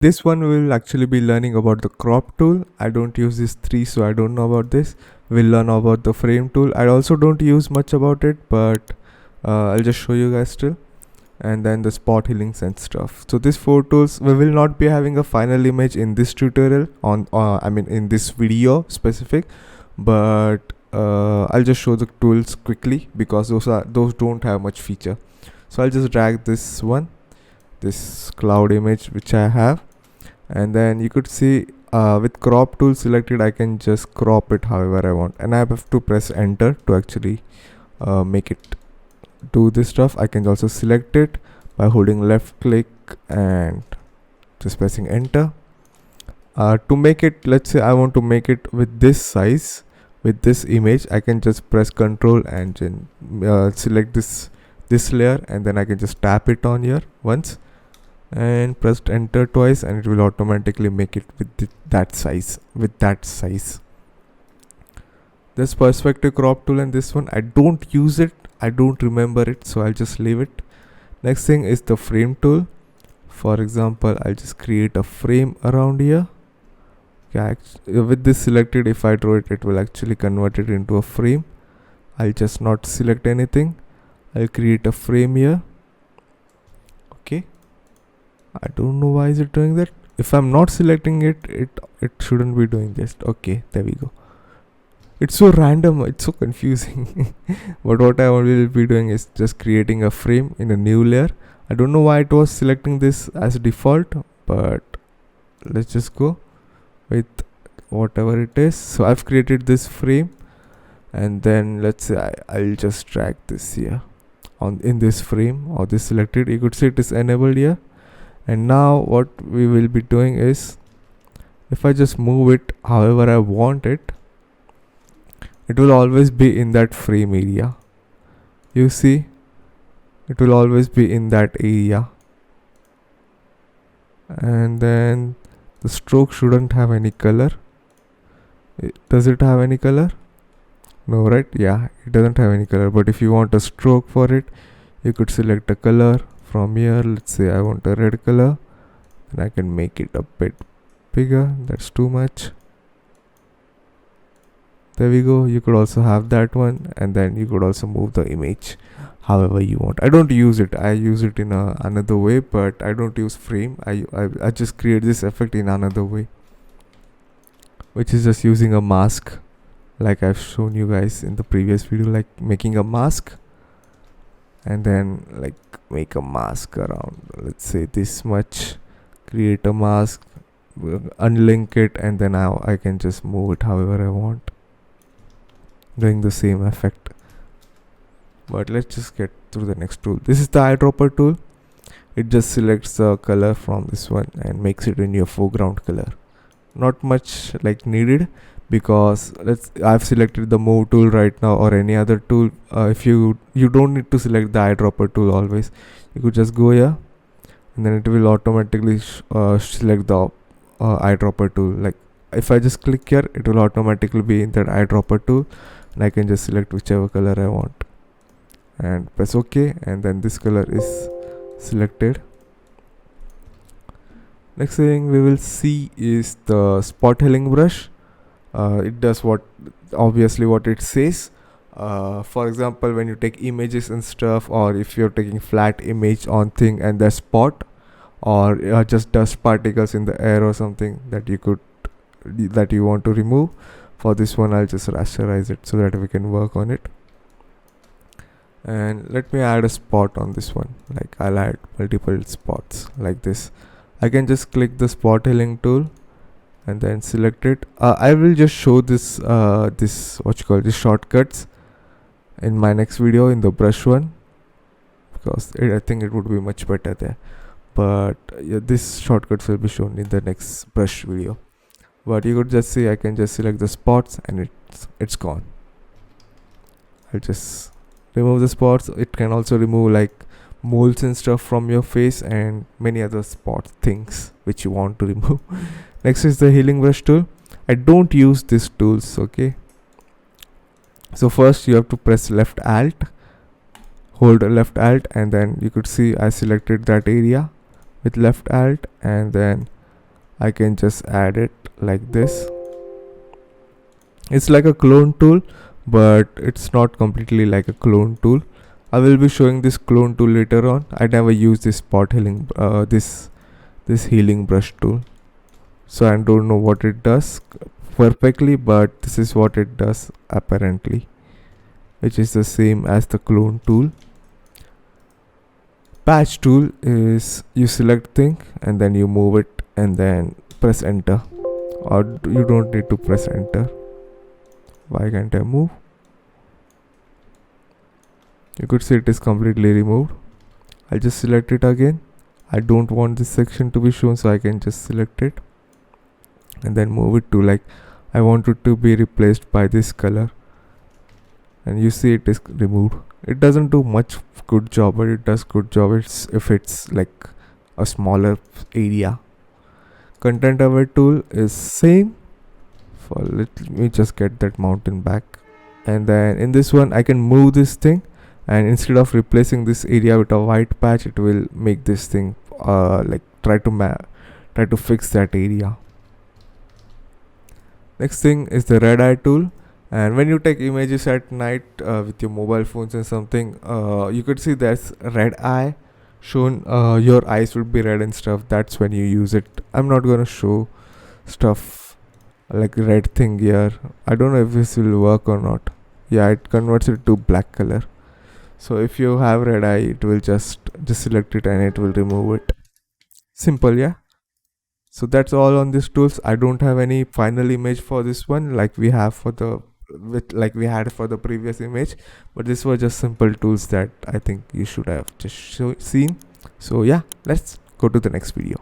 This one we will actually be learning about the crop tool. I don't use these three, so I don't know about this. We'll learn about the frame tool. I also don't use much about it, but I'll just show you guys still. And then the spot healings and stuff. So these four tools, we will not be having a final image in this tutorial on in this video specific, but I'll just show the tools quickly because those don't have much feature. So I'll just drag this one, this cloud image which I have, and then you could see with crop tool selected I can just crop it however I want, and I have to press enter to actually make it do this stuff. I can also select it by holding left click and just pressing enter. To make it, let's say I want to make it with this size, with this image, I can just press Ctrl and then select this layer, and then I can just tap it on here once and press enter twice, and it will automatically make it with that size. This perspective crop tool and this one I don't use it, I don't remember it, so I'll just leave it. Next thing is the frame tool. For example, I'll just create a frame around here. Okay, with this selected, if I draw it, it will actually convert it into a frame. I'll just not select anything. I'll create a frame here. Okay, I don't know why is it doing that. If I'm not selecting it, it shouldn't be doing this. Okay, there we go. It's so random, it's so confusing. But what I will be doing is just creating a frame in a new layer. I don't know why it was selecting this as default, but let's just go with whatever it is. So I've created this frame, and then let's say I'll just drag this here in this frame or this selected. You could see it is enabled here. And now what we will be doing is, if I just move it however I want it, it will always be in that frame area. You see, it will always be in that area. And then the stroke shouldn't have any color. Does it have any color? No, right? Yeah, it doesn't have any color. But if you want a stroke for it, you could select a color from here. Let's say I want a red color, and I can make it a bit bigger. That's too much. There we go. You could also have that one, and then you could also move the image however you want. I don't use it, I use it in another way, but I don't use frame. I just create this effect in another way, which is just using a mask, like I've shown you guys in the previous video, like making a mask, and then like make a mask around, let's say this much, create a mask, unlink it, and then I can just move it however I want, doing the same effect. But let's just get through the next tool. This is the eyedropper tool. It just selects the color from this one and makes it in your foreground color. Not much like needed, because I've selected the move tool right now, or any other tool. If you don't need to select the eyedropper tool always. You could just go here, and then it will automatically select the eyedropper tool. Like if I just click here, it will automatically be in that eyedropper tool, and I can just select whichever color I want and press OK, and then this color is selected. Next thing we will see is the spot healing brush. It does obviously what it says. For example, when you take images and stuff, or if you're taking flat image on thing and there's spot, or just dust particles in the air or something that you want to remove, for this one I'll just rasterize it so that we can work on it. And let me add a spot on this one. Like I'll add multiple spots like this. I can just click the spot healing tool and then select it. I will just show this this shortcuts in my next video, in the brush one, because I think it would be much better there. But yeah, this shortcuts will be shown in the next brush video. But you could just see I can just select the spots and it's gone. I'll just remove the spots. It can also remove like moles and stuff from your face and many other things which you want to remove. Next is the healing brush tool. I don't use these tools. Okay, so first you have to press left alt, hold left alt, and then you could see I selected that area with left alt, and then I can just add it like this. It's like a clone tool, but it's not completely like a clone tool. I will be showing this clone tool later on. I never use this spot healing this healing brush tool, so I don't know what it does perfectly, but this is what it does apparently, which is the same as the clone tool. Patch tool is you select thing and then you move it and then press enter, or you don't need to press enter. Why can't I move? You could see it is completely removed. I'll just select it again. I don't want this section to be shown, so I can just select it and then move it to like I want it to be replaced by this color, and you see it is removed. It doesn't do much good job, but it does good job if it's like a smaller area. Content aware tool is same. For let me just get that mountain back, and then in this one I can move this thing, and instead of replacing this area with a white patch, it will make this thing like try to fix that area. Next thing is the red eye tool, and when you take images at night with your mobile phones and something, you could see there's red eye shown. Your eyes will be red and stuff. That's when you use it. I'm not gonna show stuff like red thing here. I don't know if this will work or not. Yeah, it converts it to black color. So if you have red eye, it will just select it and it will remove it. Simple, yeah. So that's all on these tools. I don't have any final image for this one like we have for the like we had for the previous image, but this was just simple tools that I think you should have just seen. So yeah, let's go to the next video.